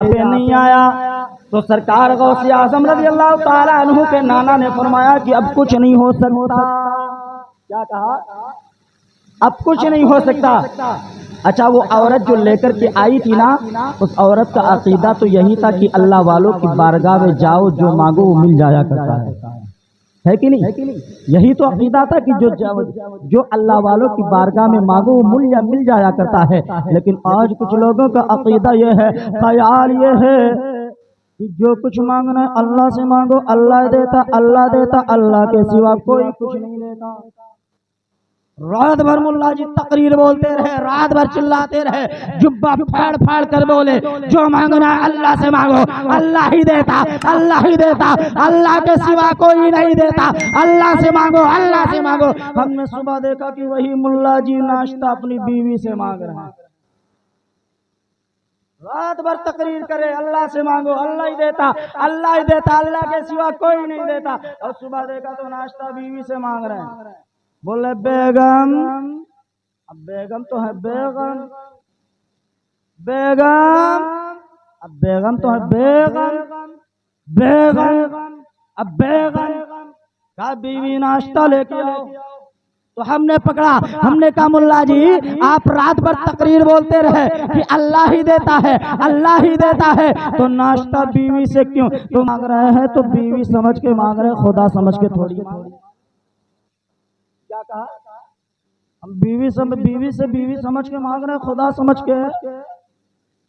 पे नहीं आया। तो सरकार गौसे आजम रज़ी अल्लाह ताला अन्हु के नाना ने फरमाया कि अब कुछ नहीं हो सकता। क्या कहा? अब कुछ नहीं हो सकता। अच्छा, वो औरत जो लेकर के आई थी ना, उस औरत का अकीदा तो यही था कि अल्लाह वालों की बारगाह में जाओ, जो मांगो वो मिल जाया करता है कि नहीं? यही तो अकीदा था कि जो अल्लाह वालों की बारगाह में मांगो वो मिल जाया करता है। लेकिन आज कुछ लोगों का अकीदा ये है, ख्याल ये है कि जो कुछ मांगना है अल्लाह से मांगो, अल्लाह देता, अल्लाह देता, अल्लाह के सिवा कोई कुछ नहीं देता। रात भर मुल्ला जी तकरीर बोलते रहे, रात भर चिल्लाते रहे, जुब्बा फाड़ फाड़ कर बोले, जो मांगना है अल्लाह से मांगो, अल्लाह ही देता, अल्लाह ही देता, अल्लाह के सिवा कोई नहीं देता, अल्लाह से मांगो, अल्लाह से मांगो। हमने सुबह देखा कि वही मुल्ला जी नाश्ता अपनी बीवी से मांग रहे हैं। रात भर तकरीर करे, अल्लाह से मांगो, अल्लाह ही देता, अल्लाह ही देता, अल्लाह के सिवा कोई नहीं देता। और सुबह देखा तो नाश्ता बीवी से मांग रहे हैं। बोले बेगम, अब बेगम तो है बेगम, बेगम, अब बेगम तो है बेगम, बेगम, अब बेगम का बीवी नाश्ता लेके आओ। तो हमने पकड़ा, हमने कहा मुल्ला जी आप रात भर तकरीर बोलते रहे कि अल्लाह ही देता है, अल्लाह ही देता है, तो नाश्ता बीवी से क्यों तो मांग रहे हैं? तो बीवी समझ के मांग रहे, खुदा समझ के थोड़ी। क्या कहा? हम बीवी से बीवी समझ के मांग रहे, खुदा समझ के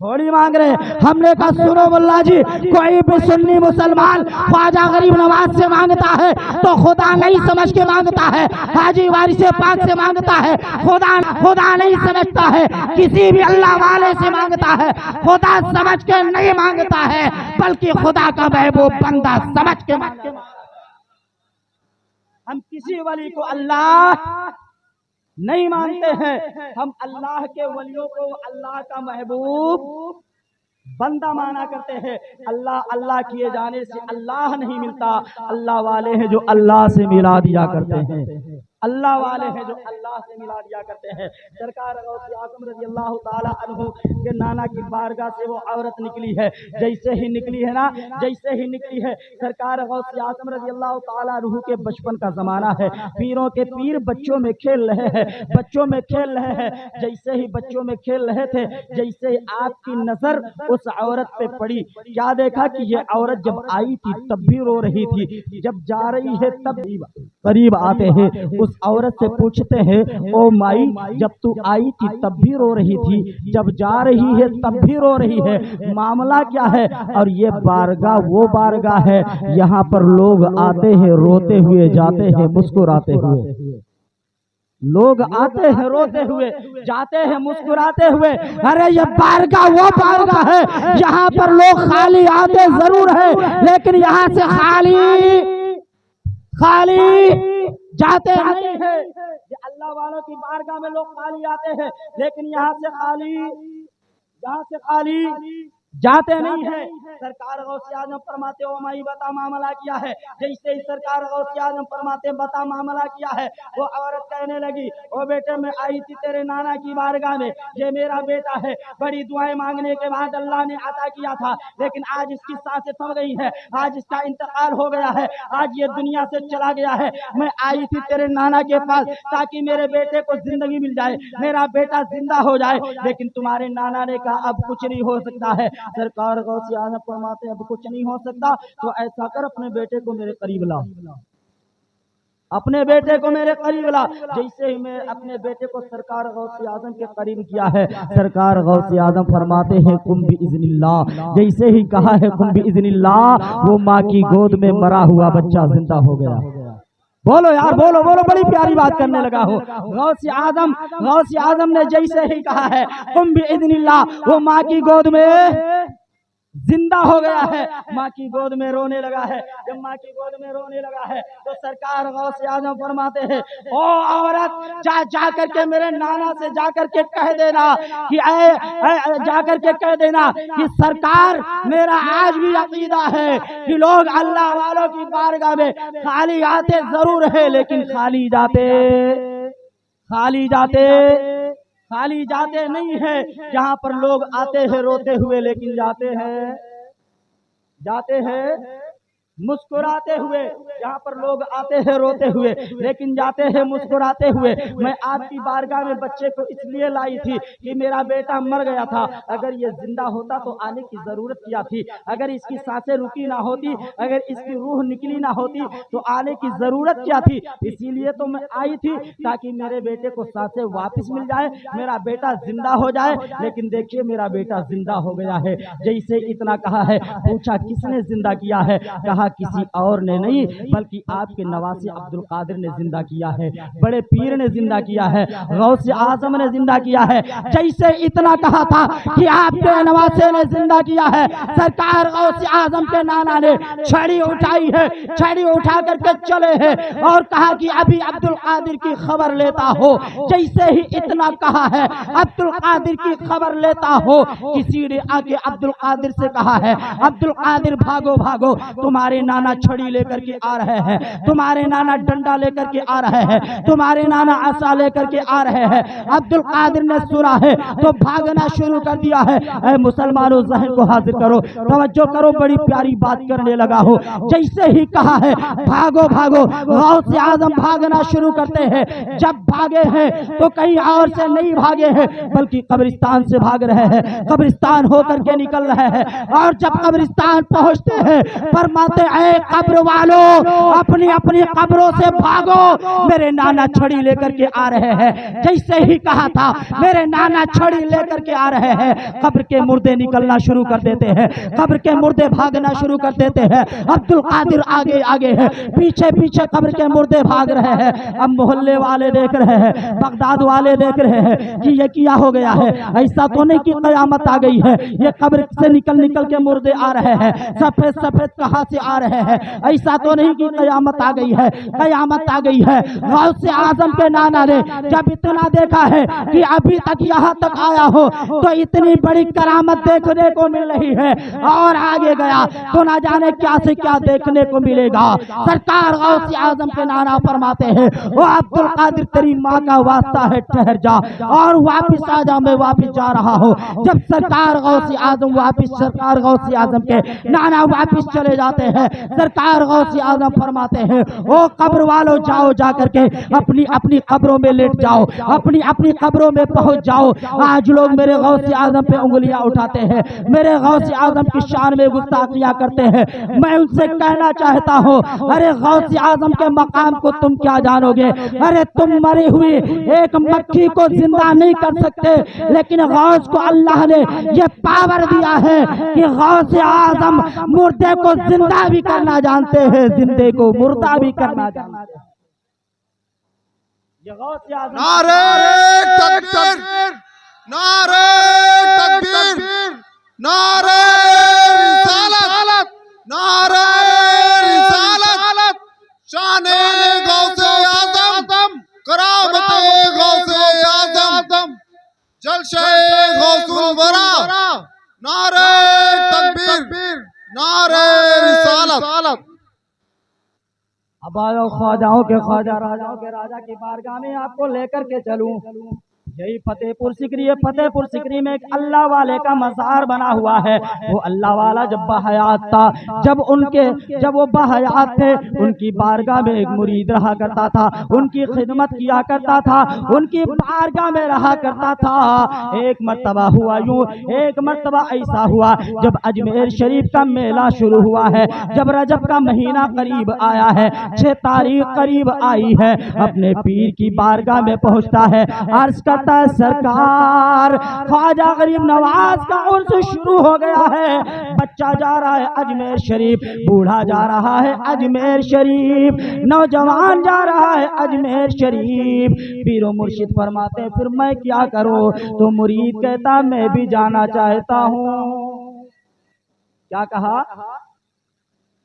थोड़ी मांग रहे। हमने कहा सुनो मुल्ला जी, कोई भी सुन्नी मुसलमान ख्वाजा गरीब नवाज से मांगता है तो खुदा नहीं समझ के मांगता है, हाजी वारिस पाक से मांगता है, खुदा नहीं समझता है। किसी भी अल्लाह वाले से मांगता है, खुदा समझ के नहीं मांगता है, बल्कि खुदा का महबूब बंदा समझ के मांगता है। हम किसी वली को अल्लाह नहीं मानते हैं, हम अल्लाह के वलियों को अल्लाह का महबूब बंदा माना करते हैं। अल्लाह अल्लाह किए जाने से अल्लाह नहीं मिलता, अल्लाह वाले हैं जो अल्लाह से मिला दिया करते हैं, अल्लाह वाले हैं जो अल्लाह से मिला दिया करते हैं। सरकार गौसे आज़म रज़ी अल्लाह ताला अन्हु के नाना की बारगाह से वो औरत निकली है। जैसे ही निकली है ना, जैसे ही निकली है, सरकार गौसे आज़म रज़ी अल्लाह ताला अन्हु के बचपन का जमाना है, पीरों के पीर बच्चों में खेल रहे हैं, बच्चों में खेल रहे हैं। जैसे ही बच्चों में खेल रहे थे, जैसे ही आपकी नजर उस औरत पे पड़ी, क्या देखा कि ये औरत जब आई थी तब भी रो रही थी, जब जा रही है तब करीब आते हैं, उस औरत से पूछते हैं, ओ माई जब तू आई थी तब भी रो रही थी, जब जा रही है तब भी रो रही है, मामला क्या है? और ये बारगाह वो बारगाह है, यहाँ पर लोग आते हैं रोते हुए, जाते हैं मुस्कुराते हुए, लोग आते हैं रोते हुए, जाते हैं मुस्कुराते हुए। अरे ये बारगाह वो बारगाह है, यहाँ पर लोग खाली आते जरूर है, लेकिन यहाँ से खाली जाते नहीं है। ये अल्लाह वालों की बारगाह में लोग खाली आते हैं, लेकिन यहाँ से खाली जाते नहीं है। सरकार गौसे आजम फरमाते ओ माई बता मामला क्या है। जैसे ही सरकार गौसे आजम फरमाते बता मामला क्या है, वो औरत कहने लगी, ओ बेटे मैं आई थी तेरे नाना की बारगाह में, ये मेरा बेटा है, बड़ी दुआएं मांगने के बाद अल्लाह ने अता किया था, लेकिन आज इसकी सांसें थम गई है, आज इसका इंतकाल हो गया है, आज ये दुनिया से चला गया है। मैं आई थी तेरे नाना के पास ताकि मेरे बेटे को जिंदगी मिल जाए, मेरा बेटा जिंदा हो जाए, लेकिन तुम्हारे नाना ने कहा अब कुछ नहीं हो सकता है। सरकार गौसे आजम फरमाते अब कुछ नहीं हो सकता, तो ऐसा कर अपने बेटे को मेरे करीब ला, अपने बेटे को मेरे करीब ला। जैसे ही मैं अपने बेटे को सरकार गौसे आजम के करीब किया है, सरकार गौसे आजम फरमाते हैं कुम बिइज़्निल्लाह, जैसे ही कहा है कुम बिइज़्निल्लाह, वो माँ की गोद में मरा हुआ बच्चा जिंदा हो गया। बोलो यार, बोलो बोलो, बड़ी प्यारी बात करने लगा हो। गौसे आजम ने जैसे ही कहा है कुम बिइज़्निल्लाह, वो माँ की गोद में जिंदा हो गया है, माँ की गोद में रोने लगा है। जब माँ की गोद में रोने लगा है तो सरकार गौसे आजम फरमाते हैं, ओ औरत जा करके मेरे नाना से जा करके कह देना कि जा करके कह देना कि सरकार मेरा आज भी अकीदा है कि लोग अल्लाह वालों की बारगाह में खाली आते जरूर है, लेकिन खाली जाते खाली जाते नहीं है जहां पर लोग आते हैं रोते हुए, लेकिन जाते हैं मुस्कुराते हुए। यहाँ पर लोग आते हैं रोते हुए, लेकिन जाते हैं मुस्कुराते हुए। मैं आपकी बारगाह में बच्चे को इसलिए लाई थी कि मेरा बेटा मर गया था, अगर ये जिंदा होता तो आने की जरूरत क्या थी, अगर इसकी सांसें रुकी ना होती, अगर इसकी रूह निकली ना होती तो आने की जरूरत क्या थी। इसीलिए तो मैं आई थी ताकि मेरे बेटे को सांसें वापस मिल जाए, मेरा बेटा जिंदा हो जाए। लेकिन देखिए मेरा बेटा जिंदा हो गया है। जैसे इतना कहा है, पूछा किसने जिंदा किया है, कहा किसी और ने नहीं बल्कि आपके नवासे अब्दुल कादिर ने जिंदा किया है, बड़े पीर ने जिंदा किया है, गौसे आजम ने जिंदा किया है। जैसे इतना कहा था कि आपके नवासे ने जिंदा किया है, सरकार गौसे आजम के नाना ने छड़ी उठाई है, छड़ी उठा करके चले हैं और कहा कि अभी अब्दुल कादिर की खबर लेता हो। जैसे ही इतना कहा है, अब्दुल कादिर की खबर लेता हो, किसी ने आके अब्दुल कादिर से कहा है, अब्दुल कादिर भागो भागो, तुम्हारे नाना छड़ी लेकर के आ रहे हैं, तुम्हारे नाना डंडा लेकर के आ रहे हैं, तुम्हारे नाना आसा लेकर के आ रहे हैं। अब्दुल कादिर ने सुना है तो भागना शुरू कर दिया है। ऐ मुसलमानों जहन को हाजिर करो, तवज्जो करो, बड़ी प्यारी बात करने लगा हो। जैसे ही कहा है भागो भागो, गौसे आजम भागना शुरू करते हैं। जब भागे हैं तो कहीं और से नहीं भागे हैं बल्कि कब्रिस्तान से भाग रहे हैं, कब्रिस्तान होकर के निकल रहे हैं। और जब कब्रिस्तान पहुंचते हैं फरमाते हैं कब्र वालों अपनी अपनी कब्रों से भागो, मेरे नाना छड़ी लेकर के आ रहे हैं। जैसे ही कहा था मेरे नाना छड़ी लेकर के आ रहे हैं, कब्र के मुर्दे निकलना शुरू कर देते हैं, कब्र के मुर्दे भागना शुरू कर देते हैं। अब्दुल कादिर आगे आगे है, पीछे पीछे कब्र के मुर्दे भाग रहे हैं। अब मोहल्ले वाले देख रहे हैं, बगदाद वाले देख रहे हैं कि ये क्या हो गया है, ऐसा तो नहीं कि कयामत आ गई है, ये कब्र से निकल निकल के मुर्दे आ रहे हैं, सफेद सफेद कहां से आ रहे हैं, ऐसा तो नहीं कि कयामत आ गई है, कयामत आ गई है। गौसे आजम के नाना ने जब इतना देखा है कि अभी तक यहाँ तक आया हो तो इतनी बड़ी करामत देखने को मिल रही है, और आगे गया तो ना जाने क्या से क्या देखने को मिलेगा। सरकार गौसे आजम के नाना फरमाते हैं, वो अब्दुल कादिर तेरी माँ का वास्ता है, ठहर जा और वापिस आ जा, मैं वापिस जा रहा हूँ। जब सरकार गौसे आजम वापिस, सरकार गौसे आजम के नाना वापिस चले जाते हैं, सरकार गौसे आजम फरमाते हैं, ओ कब्र वालों जाओ, जा करके अपनी अपनी कब्रों में लेट जाओ, अपनी अपनी कब्रों में पहुंच जाओ। आज लोग मेरे गौसे आजम पे उंगलियां उठाते हैं, मेरे गौसे आजम की शान में गुस्ताखियां करते हैं। मैं उनसे कहना चाहता हूं, अरे गौसे आजम के मकाम को तुम क्या जानोगे, अरे तुम मरी हुई एक मक्खी को जिंदा नहीं कर सकते, लेकिन गौस को अल्लाह ने यह पावर दिया है कि गौसे आजम मुर्दे को जिंदा भी करना जानते हैं, जिंदे को मुर्दा भी करना जानते हैं। नारे तकबीर, नारे तकबीर, नारे रिसालत, नारे रिसालत, शाने गौसे आजम, करामते गौसे आजम, जलशे गौसुल वरा, नारे तकबीर, नारे रिसालत। अब आओ ख्वाजाओं के ख्वाजा, राजाओं के राजा की बारगाह में आपको लेकर के चलूं। यही फतेहपुर सिकरी है। फतेहपुर सिकरी में एक अल्लाह वाले का मज़ार बना हुआ है। वो अल्लाह वाला जब बहयात था, जब वो बहयात थे, उनकी बारगाह में एक मुरीद रहा करता था, उनकी खिदमत किया करता था, उनकी बारगाह में रहा करता था। एक मर्तबा हुआ यूं, एक मर्तबा ऐसा हुआ जब अजमेर शरीफ का मेला शुरू हुआ है, जब रजब का महीना करीब आया है, 6 तारीख करीब आई है, अपने पीर की बारगाह में पहुंचता है, अर्ज करता है, सरकार ख्वाजा गरीब नवाज का उर्स शुरू हो गया है। बच्चा जा रहा है अजमेर शरीफ, बूढ़ा जा रहा है अजमेर शरीफ, नौजवान जा रहा है अजमेर शरीफ। पीरो मुर्शिद फरमाते हैं, फिर मैं क्या करूं? तो मुरीद कहता, मैं भी जाना चाहता हूं। क्या कहा?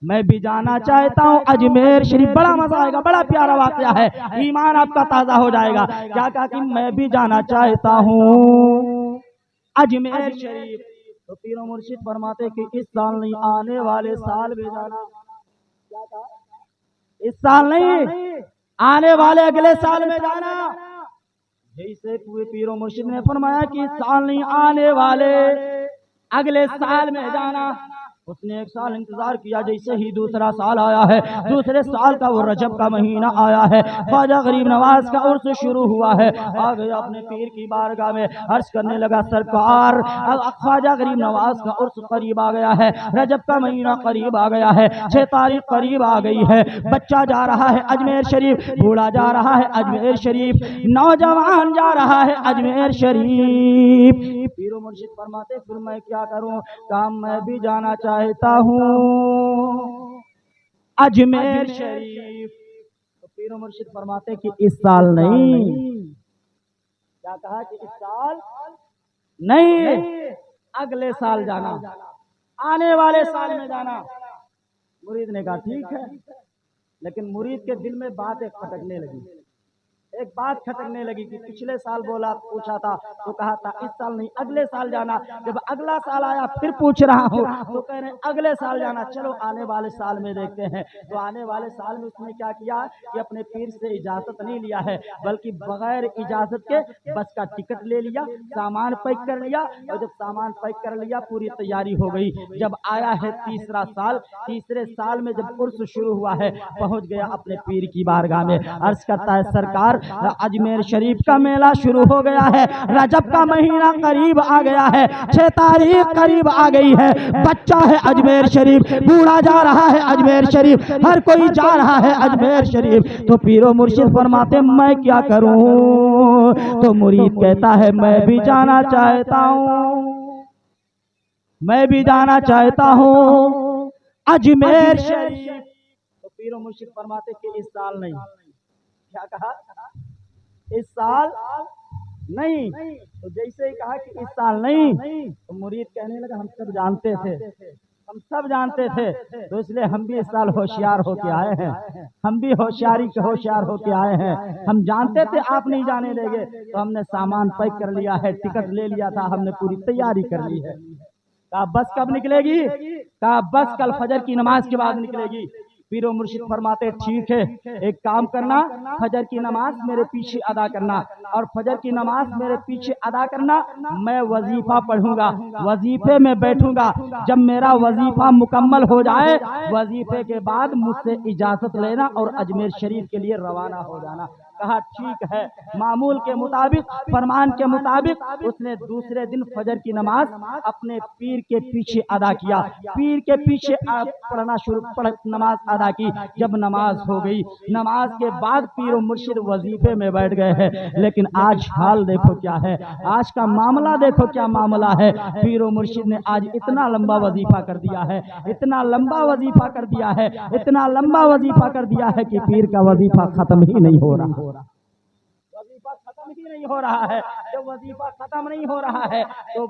मैं भी जाना चाहता हूँ अजमेर शरीफ। बड़ा मजा आएगा, बड़ा प्यारा वाकया है, ईमान आपका ताजा हो जाएगा। क्या कहा कि मैं भी जाना चाहता हूँ अजमेर शरीफ। तो पीरो मुर्शिद फरमाते कि इस साल नहीं, आने वाले साल में जाना। क्या कहा? इस साल नहीं, आने वाले अगले साल में जाना। जैसे पूरे पीरो मुर्शिद ने फरमाया कि साल नहीं आने वाले, अगले साल में जाना। उसने एक साल इंतजार किया, जैसे ही दूसरा साल आया है, दूसरे साल का वो रजब का महीना आया है, ख्वाजा गरीब नवाज का उर्स शुरू हुआ है। आ गया अपने पीर की बारगाह में, अर्ज करने लगा सरकार ख्वाजा गरीब नवाज का उर्स करीब आ गया है, रजब का महीना करीब आ गया है, 6 तारीख करीब आ गई है। बच्चा जा रहा है अजमेर शरीफ, बूढ़ा जा रहा है अजमेर शरीफ, नौजवान जा रहा है अजमेर शरीफ। पीरो मुर्शिद फरमाते फिर मैं क्या करूं, काम मैं भी जाना चाहता हूं अजमेर शरीफ। तो पीरो मुर्शिद फरमाते कि इस साल नहीं, क्या कहा कि इस साल नहीं, अगले साल जाना, आने वाले साल में जाना। मुरीद ने कहा ठीक है, लेकिन मुरीद के दिल में बात एक खटकने लगी, एक बात खटकने लगी कि पिछले साल बोला पूछा था तो कहा था इस साल नहीं अगले साल जाना, जब अगला साल आया फिर पूछ रहा हूँ तो कह रहे अगले साल जाना, चलो आने वाले साल में देखते हैं। तो आने वाले साल में उसने क्या किया कि अपने पीर से इजाजत नहीं लिया है, बल्कि बगैर इजाजत के बस का टिकट ले लिया, सामान पैक कर लिया, और जब सामान पैक कर लिया पूरी तैयारी हो गई। जब आया है तीसरा साल, तीसरे साल में जब उर्स शुरू हुआ है, पहुंच गया अपने पीर की बारगाह में, अर्ज करता है सरकार अजमेर शरीफ का मेला शुरू हो गया है, रजब का महीना करीब आ गया है, 6 तारीख करीब आ गई है, बच्चा है अजमेर शरीफ, बूढ़ा जा रहा है अजमेर शरीफ, हर कोई जा रहा है अजमेर शरीफ। तो पीरो मुर्शिद फरमाते मैं क्या करूं, तो मुरीद कहता है मैं भी जाना चाहता हूं, मैं भी जाना चाहता हूं अजमेर शरीफ। तो पीरो मुर्शिद फरमाते कि इस साल नहीं, क्या कहा इस साल नहीं। तो जैसे ही कहा कि इस साल नहीं, तो मुरीद कहने लगा हम सब जानते थे, हम सब जानते थे, तो इसलिए हम भी इस साल होशियार होके आए हैं, हम भी होशियार होके आए हैं। हम जानते थे आप नहीं जाने देंगे, तो हमने सामान पैक कर लिया है, टिकट ले लिया था, हमने पूरी तैयारी कर ली है। कहा बस कब निकलेगी, कहा बस कल फजर की नमाज के बाद निकलेगी। पीरो मुर्शिद फरमाते ठीक है, एक काम करना, फजर की नमाज मेरे पीछे अदा करना, और फजर की नमाज मेरे पीछे अदा करना, मैं वजीफा पढ़ूंगा, वजीफे में बैठूंगा, जब मेरा वजीफा मुकम्मल हो जाए, वजीफे के बाद मुझसे इजाजत लेना और अजमेर शरीफ के लिए रवाना हो जाना। कहा ठीक है। मामूल के मुताबिक, फरमान के मुताबिक उसने दूसरे दिन फजर की नमाज अपने पीर के पीछे अदा किया, पीर के पीछे पढ़ना शुरू, नमाज अदा की। जब नमाज हो गई, नमाज के बाद पीर और मुर्शिद वजीफे में बैठ गए हैं। लेकिन आज हाल देखो क्या है, आज का मामला देखो क्या मामला है। पीर और मुर्शिद ने आज इतना लंबा वजीफा कर दिया है, इतना लंबा वजीफा कर दिया है, इतना लंबा वजीफा कर दिया है कि पीर का वजीफा खत्म ही नहीं हो रहा, वजीफा खत्म ही नहीं हो रहा है। जब वजीफा खत्म नहीं हो रहा है तो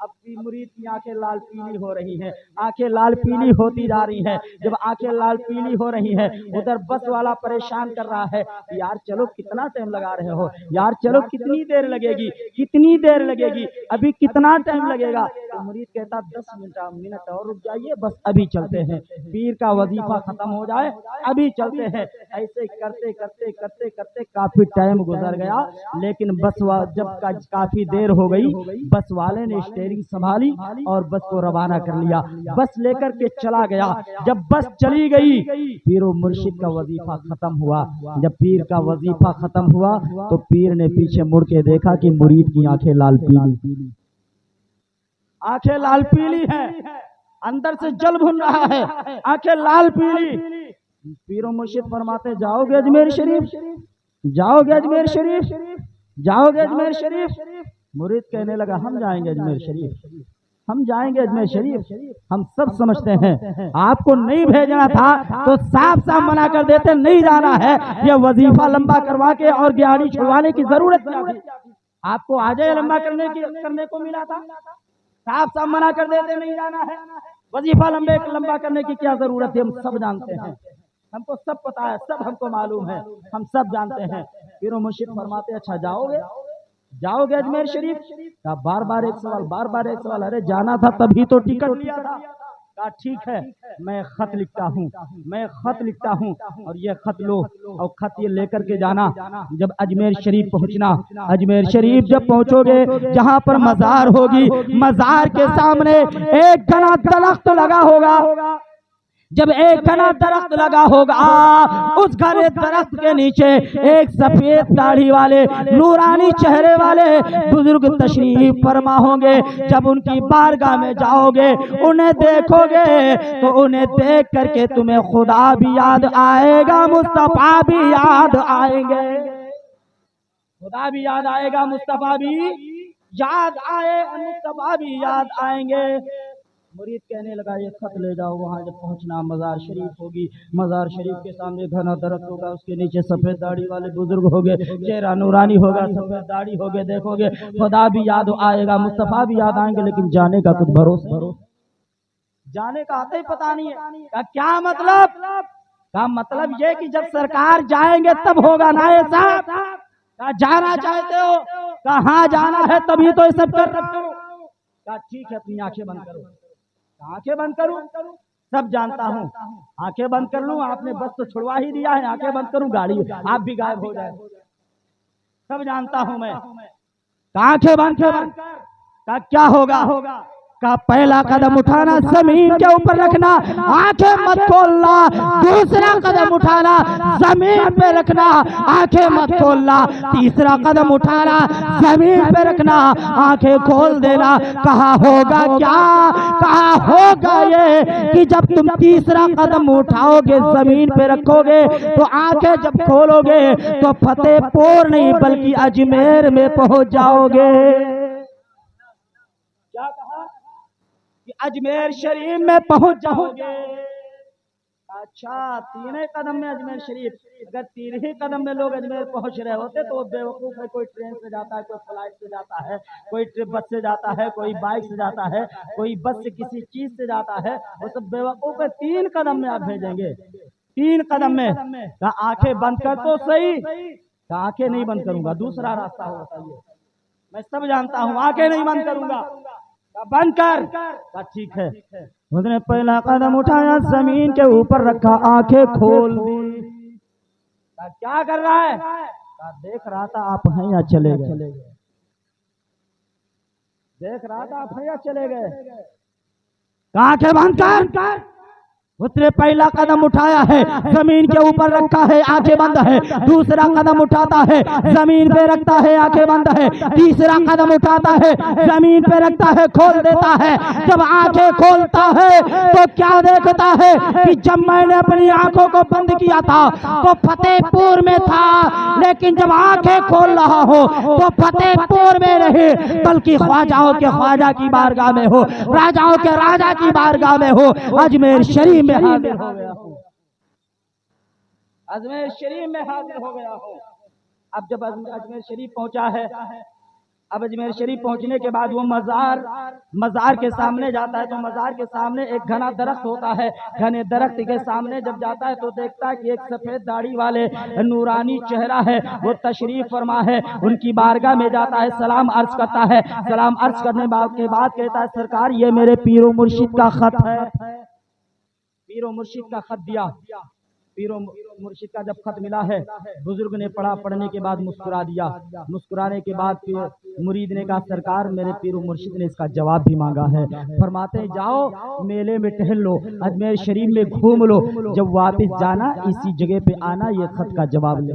अब की मुरीद की आंखें लाल पीली हो रही हैं, आंखें लाल पीली होती जा रही हैं। जब आंखें लाल पीली हो रही हैं, उधर बस वाला परेशान कर रहा है, यार चलो कितना टाइम लगा रहे हो, यार चलो कितनी देर लगेगी, कितनी देर लगेगी, अभी कितना टाइम लगेगा। तो मुरीद कहता 10 मिनट और रुक जाइए, बस अभी चलते हैं, पीर का वजीफा खत्म हो जाए, अभी चलते हैं। ऐसे करते करते करते करते काफी टाइम गुजर गया। लेकिन बस जब काफी देर हो गई, बस वाले ने स्टीयरिंग संभाली और बस को रवाना कर लिया, बस लेकर के चला गया। जब बस चली गई, पीर और मुर्शिद का वजीफा खत्म हुआ। जब पीर का वजीफा खत्म हुआ तो पीर ने पीछे मुड़ के देखा कि मुरीद की आंखें लाल पीली, आंखें लाल पीली है, अंदर से जल भुन रहा है, आंखें लाल पीली। पीर और मुर्शिद फरमाते जाओगे अजमेर शरीफ, जाओगे अजमेर शरीफ, जाओगे अजमेर शरीफ। मुरीद कहने लगा हम जाएंगे अजमेर शरीफ, हम जाएंगे अजमेर शरीफ। हम सब समझते हैं आपको नहीं भेजना था तो साफ साफ मना कर देते, नहीं जाना है, ये वजीफा लंबा करवा के और गाड़ी छुड़वाने की जरूरत क्या थी, आपको आज लंबा करने को मिला था, साफ साफ मना कर देते नहीं जाना है, वजीफा लंबा करने की क्या जरूरत है। हम सब जानते हैं, हमको सब पता है, सब हमको मालूम है, हम सब जानते हैं। पीर और मुर्शिद फरमाते अच्छा जाओगे, जाओगे अजमेर शरीफ। बार बार एक सवाल, बार बार एक सवाल, अरे जाना था तभी तो टिकट लिया था, कहा ठीक है, मैं खत लिखता हूँ, मैं खत लिखता हूँ और ये खत लो और खत ये लेकर के जाना। जब अजमेर शरीफ पहुँचना, अजमेर शरीफ जब पहुँचोगे जहाँ पर मजार होगी, मजार के सामने एक घना दरख्त लगा होगा। जब एक घना दरख्त लगा होगा, उस घने दरख्त के नीचे एक सफेद दाढ़ी वाले नूरानी चेहरे वाले बुजुर्ग तशरीफ फरमा होंगे। जब उनकी बारगाह में जाओगे, उन्हें देखोगे तो उन्हें देख करके तुम्हें खुदा भी याद आएगा, मुस्तफा भी याद आएंगे। खुदा भी याद आएगा, मुस्तफा भी याद आएगा, मुस्तफा भी याद आएंगे। मुरीद कहने लगा ये खत ले जाओ, वहाँ जब पहुँचना मज़ार शरीफ होगी, मज़ार शरीफ के सामने घना दरख्त होगा, उसके नीचे सफ़ेद दाढ़ी वाले बुजुर्ग होंगे, चेहरा नूरानी होगा, सफ़ेद दाढ़ी होगे, देखोगे खुदा भी याद आएगा, मुस्तफ़ा भी याद आएंगे। लेकिन जाने का कुछ भरोसा, जाने का आते ही पता नहीं है। का क्या मतलब? का मतलब ये कि जब सरकार जाएंगे तब होगा ना ये साहब। का जाना चाहते हो? कहाँ जाना है तभी तो ये सब कर रहे हो। का ठीक है, अपनी आंखें बंद करो। आंखें बंद करूं? सब जानता हूं, आंखें बंद कर लूं, आपने बस तो छुड़वा ही दिया है, आंखें बंद करूं गाड़ी आप भी गायब हो जाए, सब जानता हूं मैं। आंखें बंद कर, का क्या होगा? का पहला कदम उठाना जमीन के ऊपर रखना, आंखें मत खोलना। दूसरा कदम उठाना जमीन पे रखना, आंखें मत खोलना। तीसरा कदम उठाना जमीन पे रखना, आंखें खोल देना। कहा होगा क्या? कहा होगा ये कि जब तुम तीसरा कदम उठाओगे, जमीन पे रखोगे, तो आंखें जब खोलोगे तो फतेहपुर नहीं बल्कि अजमेर में पहुंच जाओगे। क्या कहा? कि अजमेर शरीफ में पहुंच जाओगे। अच्छा, तीन ही कदम में अजमेर शरीफ। अगर तीन ही कदम में लोग अजमेर पहुंच रहे होते तो बेवकूफ है, कोई ट्रेन से जाता है, कोई फ्लाइट से जाता है, कोई बस से जाता है, कोई बाइक से जाता है, कोई बस से किसी चीज से जाता है, वो सब बेवकूफ है। तीन कदम में आप भेजेंगे, तीन कदम में। आंखें बंद कर तो सही। आंखें नहीं बंद करूंगा, दूसरा रास्ता हो बताइए। मैं सब जानता हूँ, आंखें नहीं बंद करूंगा। बंद कर। ठीक है। उसने पहला कदम उठाया, जमीन के ऊपर रखा, आंखें खोल दी। क्या कर रहा है? देख रहा था आप हैं या चले गए। देख रहा था आप हैं या चले गए। आंखें बंद कर। उसने पहला कदम उठाया है, जमीन के ऊपर रखा है, आंखें बंद है। दूसरा कदम उठाता है, जमीन पे रखता है, आंखें बंद है। तीसरा कदम उठाता है, जमीन पे रखता है, खोल देता है। जब आंखें खोलता है तो क्या देखता है कि जब मैंने अपनी आंखों को बंद किया था तो फतेहपुर में था, लेकिन जब आंखें खोल रहा हो तो फतेहपुर में नहीं बल्कि ख्वाजाओं के ख्वाजा की बारगाह में हो, राजाओं के राजा की बारगाह में हो, अजमेर शरीफ हाजिर हो गया हूं। अजमेर शरीफ में हाजिर हो गया हूं। अब जब अजमेर शरीफ पहुंचा है, अब अजमेर शरीफ पहुंचने के बाद वो मजार के सामने जाता है, तो मजार के सामने एक घना दरख्त होता है। घने दरख्त के सामने जब जाता है तो देखता है कि एक सफेद दाढ़ी वाले नूरानी चेहरा है, वो तशरीफ फरमा है। उनकी बारगाह में जाता है, सलाम अर्ज करता है। सलाम अर्ज करने के बाद कहता है, सरकार ये मेरे पीरो मुर्शिद का खत है। पीरो मुर्शिद का खत दिया। पीरो मुर्शिद का जब खत मिला है, बुजुर्ग ने पढ़ा, पढ़ने के बाद मुस्कुरा दिया। मुस्कुराने के बाद मुरीद ने कहा, सरकार मेरे पीरो मुर्शिद ने इसका जवाब भी मांगा है। फरमाते हैं, जाओ मेले में टहल लो, अजमेर शरीफ में घूम लो, जब वापस जाना इसी जगह पे आना, ये खत का जवाब ले,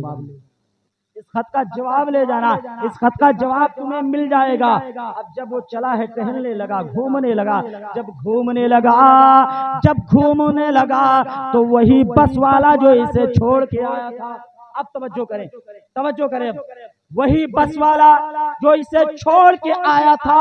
इस खत का जवाब ले जाना, इस खत का जवाब तुम्हें मिल जाएगा। अब जब वो चला है, टहलने लगा, घूमने लगा। जब घूमने लगा तो वही बस वाला जो इसे छोड़ के आया था, अब तवज्जो करें, तवज्जो करें, वही बस वाला जो इसे छोड़ के आया था,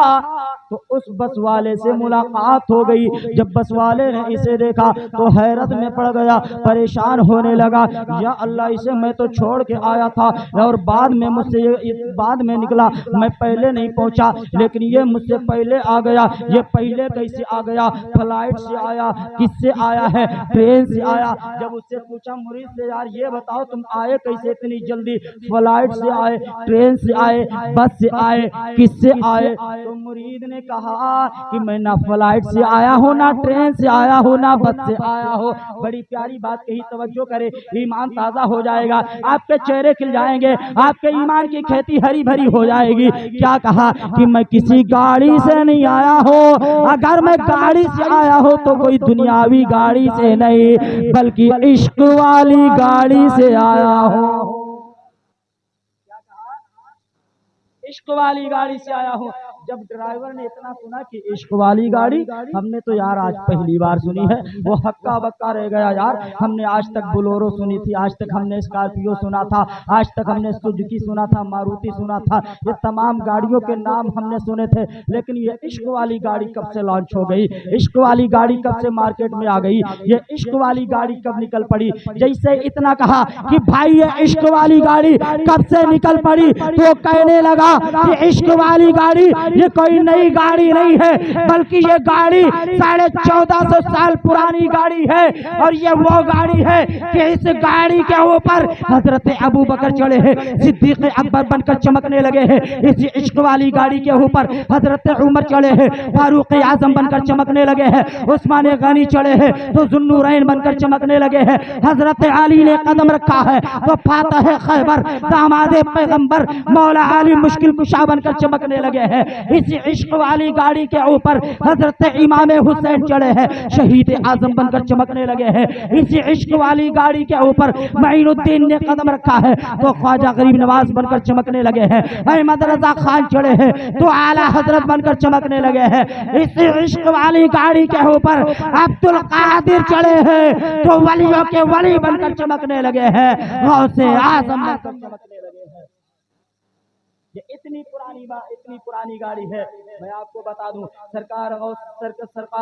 तो उस बस वाले से मुलाकात हो गई। जब बस वाले ने इसे देखा तो हैरत में पड़ गया, परेशान होने लगा। या अल्लाह, इसे मैं तो छोड़ के आया था और बाद में मुझसे बाद में निकला, मैं पहले नहीं पहुंचा, लेकिन ये मुझसे पहले आ गया। ये पहले कैसे आ गया? फ्लाइट से आया। किससे आया है? ट्रेन से आया। जब उससे पूछा मुरीद से, यार ये बताओ तुम आए कैसे इतनी जल्दी? फ्लाइट से आए। ट्रेन से आए, बस से आए, किससे आए? तो मुरीद ने कहा कि मैं ना फ्लाइट से आया हूँ, ना ट्रेन से आया हूँ, ना बस से आया हूँ। बड़ी प्यारी बात कही, तवज्जो करे, ईमान ताजा हो जाएगा, आपके चेहरे खिल जाएंगे, आपके ईमान की खेती हरी भरी हो जाएगी। क्या कहा कि मैं किसी गाड़ी से नहीं आया हूँ, अगर मैं गाड़ी से आया हूँ तो कोई दुनियावी गाड़ी से नहीं, बल्कि इश्क वाली गाड़ी से आया हूँ। इश्क वाली गाड़ी से आया हूँ। जब ड्राइवर ने इतना सुना कि इश्क वाली गाड़ी, हमने तो यार आज पहली बार सुनी है, वो हक्का बक्का रह गया यार। हमने आज तक बोलेरो सुनी थी, आज तक हमने स्कॉर्पियो सुना था, आज तक हमने सुजुकी सुना था, मारुति सुना था, ये तमाम गाड़ियों के नाम हमने सुने थे, लेकिन ये इश्क वाली गाड़ी कब से लॉन्च हो गई, इश्क वाली गाड़ी कब से मार्केट में आ गई, ये इश्क वाली गाड़ी कब निकल पड़ी? जैसे इतना कहा कि भाई ये इश्क वाली गाड़ी कब से निकल पड़ी, तो कहने लगा कि इश्क वाली गाड़ी ये कोई नई गाड़ी नहीं है, बल्कि ये गाड़ी 1450 साल पुरानी गाड़ी है। और ये वो गाड़ी है कि इस गाड़ी के ऊपर हजरत अबू बकर चढ़े हैं, सिद्दीक अकबर बनकर चमकने लगे हैं। इस इश्क वाली गाड़ी के ऊपर हजरत उमर चढ़े हैं, फारूक आजम बनकर चमकने लगे हैं, उस्मान गनी चढ़े हैं तो जुन्नूरैन बनकर चमकने लगे हैं, हजरत अली ने कदम रखा है तो फातह खैबर दामाद पैगंबर मौला अली मुश्किल कुशा बनकर चमकने लगे हैं। इस इश्क वाली गाड़ी के ऊपर हजरत इमाम हुसैन चढ़े हैं, शहीद आजम बनकर चमकने लगे हैं। इस इश्क वाली गाड़ी के ऊपर मईनुद्दीन ने कदम रखा है तो ख्वाजा गरीब नवाज बनकर चमकने लगे हैं, अहमद रजा खान चढ़े हैं तो आला हजरत बनकर चमकने लगे हैं। इस इश्क वाली गाड़ी के ऊपर अब्दुल कादिर चढ़े हैं तो वलियों के वली बनकर चमकने लगे हैं, गौसे आजम बनकर चमकने लगे हैं। ये इतनी पुरानी गाड़ी है। मैं आपको बता दूं, सरकार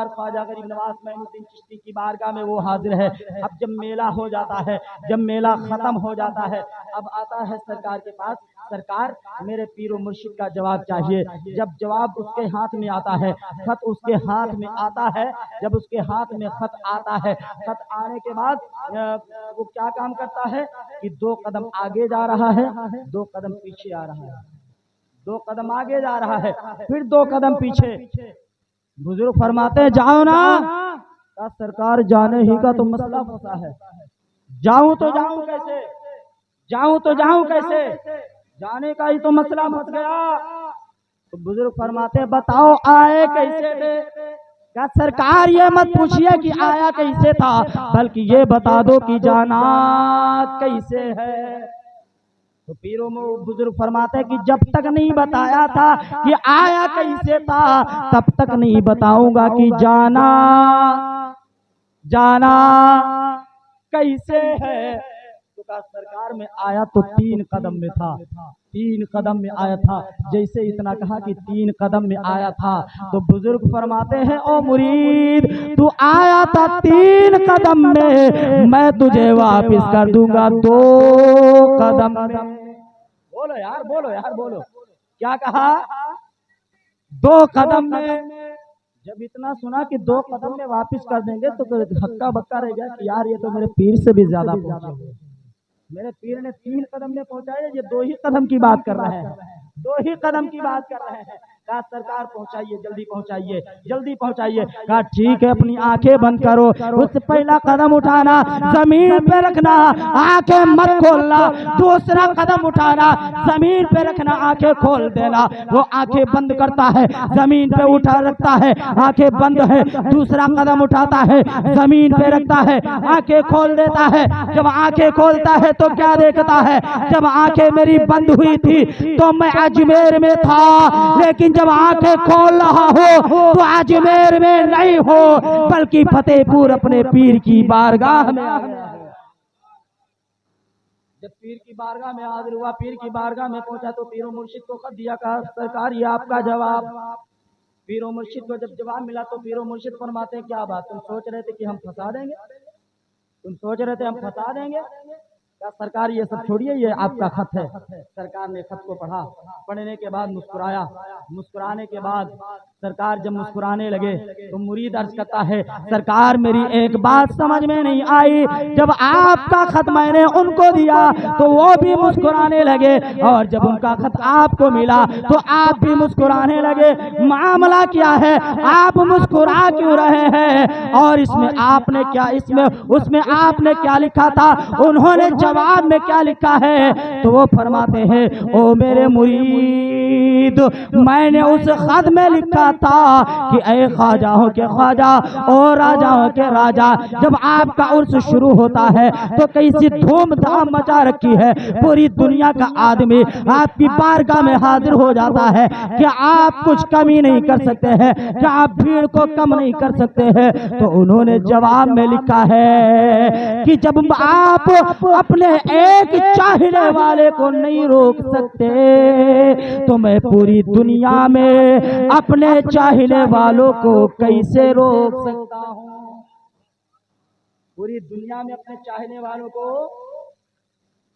ख्वाजा गरीब नवाज मोइनुद्दीन चिश्ती की बारगाह में वो हाजिर है। अब जब मेला हो जाता है, जब मेला खत्म हो जाता है, अब आता है सरकार के पास, सरकार मेरे पीरो मुर्शिद का जवाब चाहिए। जब जवाब उसके हाथ में आता है, खत उसके हाथ में आता है, जब उसके हाथ में खत आता है, खत आने के बाद वो क्या काम करता है कि 2 कदम आगे जा रहा है, 2 कदम पीछे आ रहा है, 2 कदम आगे जा रहा है, फिर 2 कदम पीछे। बुजुर्ग फरमाते हैं जाओ ना, का सरकार जाने ही का तो मसला फंसा है, जाऊं तो जाऊं कैसे, जाऊं तो जाऊं कैसे, जाने का ही तो मसला फंस गया। तो बुजुर्ग फरमाते हैं बताओ आए कैसे थे? क्या सरकार ये मत पूछिए कि आया कैसे था, बल्कि ये बता दो कि जाना कैसे है। तो पीरों में बुजुर्ग फरमाते हैं कि जब तक नहीं बताया था कि आया कैसे था, तब तक नहीं बताऊंगा कि जाना कैसे है। तो कहा सरकार में आया तो 3 कदम में था, 3 कदम में आया था। जैसे इतना कहा कि 3 कदम में आया था, तो बुजुर्ग फरमाते हैं ओ मुरीद तू आया था 3 कदम में, मैं तुझे वापस कर दूंगा 2 कदम में। बोलो यार, बोलो यार, बोलो क्या कहा? 2 कदम में। जब इतना सुना कि 2 कदम में वापस कर देंगे तो हक्का बक्का रह गया कि यार ये तो मेरे पीर से भी ज्यादा पहुंचे, मेरे पीर ने 3 कदम में पहुंचाया, ये 2 ही कदम की बात कर रहे हैं, 2 ही कदम की बात कर रहे हैं। कहा सरकार पहुंचाइए, जल्दी पहुंचाइए, जल्दी पहुंचाइए। कहा ठीक है, अपनी आंखें बंद करो, उससे पहला कदम उठाना जमीन पे रखना, आंखें मत खोलना, दूसरा कदम उठाना जमीन पे रखना, आंखें खोल देना। वो आंखें बंद करता है, जमीन पे उठा रखता है, आंखें बंद है, दूसरा कदम उठाता है, जमीन पे रखता है, आंखें खोल देता है। जब आंखें खोलता है तो क्या देखता है? जब आंखें मेरी बंद हुई थी तो मैं अजमेर में था, लेकिन जब आंखें खोल रहा हो तो अजमेर में नहीं हो, बल्कि फतेहपुर अपने पीर की बारगाह में आ गया है। जब पीर की बारगाह में हाजिर हुआ, पीर की बारगाह में पहुंचा तो पीरो मुर्शिद को खत दिया, कहा सरकार ये आपका जवाब। पीरो मुर्शिद को जब जवाब मिला तो पीरो मुर्शिद फरमाते हैं क्या बात, तुम सोच रहे थे कि हम फंसा देंगे, तुम सोच रहे थे हम फंसा देंगे? क्या सरकार ये सब छोड़िए, ये आपका खत है। सरकार ने खत को पढ़ा, पढ़ने के बाद मुस्कुराया, मुस्कुराने के बाद सरकार जब मुस्कुराने लगे तो मुरीद अर्ज करता है, सरकार मेरी एक बात समझ में नहीं आई, जब आपका खत मैंने उनको दिया तो वो भी मुस्कुराने लगे, और जब उनका खत आपको मिला तो आप भी मुस्कुराने लगे। मामला क्या है, आप मुस्कुरा क्यों रहे हैं? और इसमें आपने क्या, इसमें उसमें आपने क्या लिखा था, उन्होंने जवाब में क्या लिखा है? तो वो फरमाते हैं, ओ मेरे मुरीद, मैंने उस खत में लिखा था कि ऐ ख्वाजाओं के ख्वाजा और राजाओं के राजा, जब आपका उर्स शुरू होता है तो कैसी धूमधाम मचा रखी है, पूरी दुनिया का आदमी आपकी बारगाह में हाजिर हो जाता है। क्या आप कुछ कमी नहीं कर सकते हैं? क्या आप भीड़ को कम नहीं कर सकते हैं? तो उन्होंने जवाब में लिखा है कि जब आप अपने एक चाहने वाले को नहीं रोक सकते तो मैं पूरी दुनिया में अपने चाहने वालों को कैसे रोक सकता हूं? पूरी दुनिया में अपने चाहने वालों को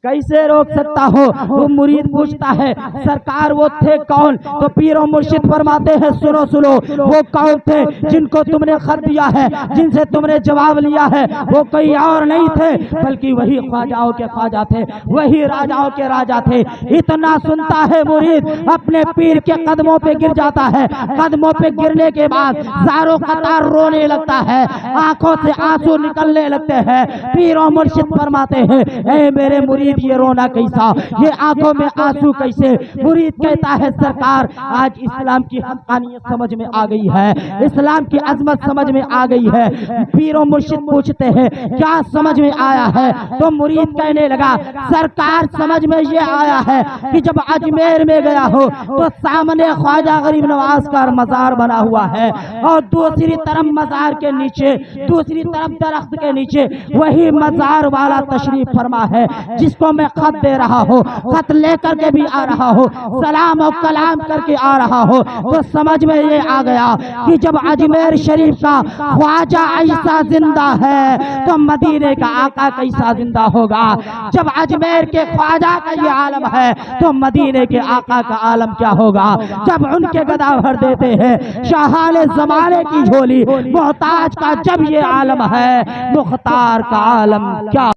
कैसे रोक सकता हो? वो मुरीद पूछता है, सरकार वो थे कौन? तो पीर और मुर्शिद फरमाते हैं, सुनो सुनो, वो कौन थे जिनको तुमने खत दिया है, जिनसे तुमने जवाब लिया है? वो कोई और नहीं थे बल्कि वही ख्वाजाओं के ख्वाजा थे, वही राजाओं के राजा थे। इतना सुनता है मुरीद, अपने पीर के कदमों पे गिर जाता है। कदमों पे गिरने के बाद ज़ारो कतार रोने लगता है, आंखों से आंसू निकलने लगते हैं। पीर और मुर्शिद फरमाते हैं, ऐ मेरे मुरीद, ये रोना कैसा, ये आंखों में आंसू कैसे? मुरीद कहता है, सरकार आज इस्लाम की हक़ानियत समझ में आ गई है, इस्लाम की अजमत समझ में आ गई है। पीरों मुर्शिद पूछते हैं, क्या समझ में आया है? तो मुरीद कहने लगा, सरकार समझ में ये आया है कि जब अजमेर में गया हो तो सामने ख्वाजा गरीब नवाज का मजार बना हुआ है, और दूसरी तरफ मजार के नीचे, दूसरी तरफ दरख्त के नीचे वही मजार वाला तशरीफ फरमा है जिसको मैं खत दे रहा हूँ, खत लेकर के भी आ रहा हूँ, सलाम और कलाम करके आ रहा हूँ। तो समझ में ये आ गया कि जब अजमेर शरीफ का ख्वाजा ऐसा जिंदा है तो मदीने का आका कैसा जिंदा होगा। जब अजमेर के ख्वाजा का ये आलम है तो मदीने के आका का आलम क्या होगा? जब उनके गदा भर देते हैं शाहाले जमाने की झोली, मोहताज का जब ये आलम है, मुख्तार का आलम क्या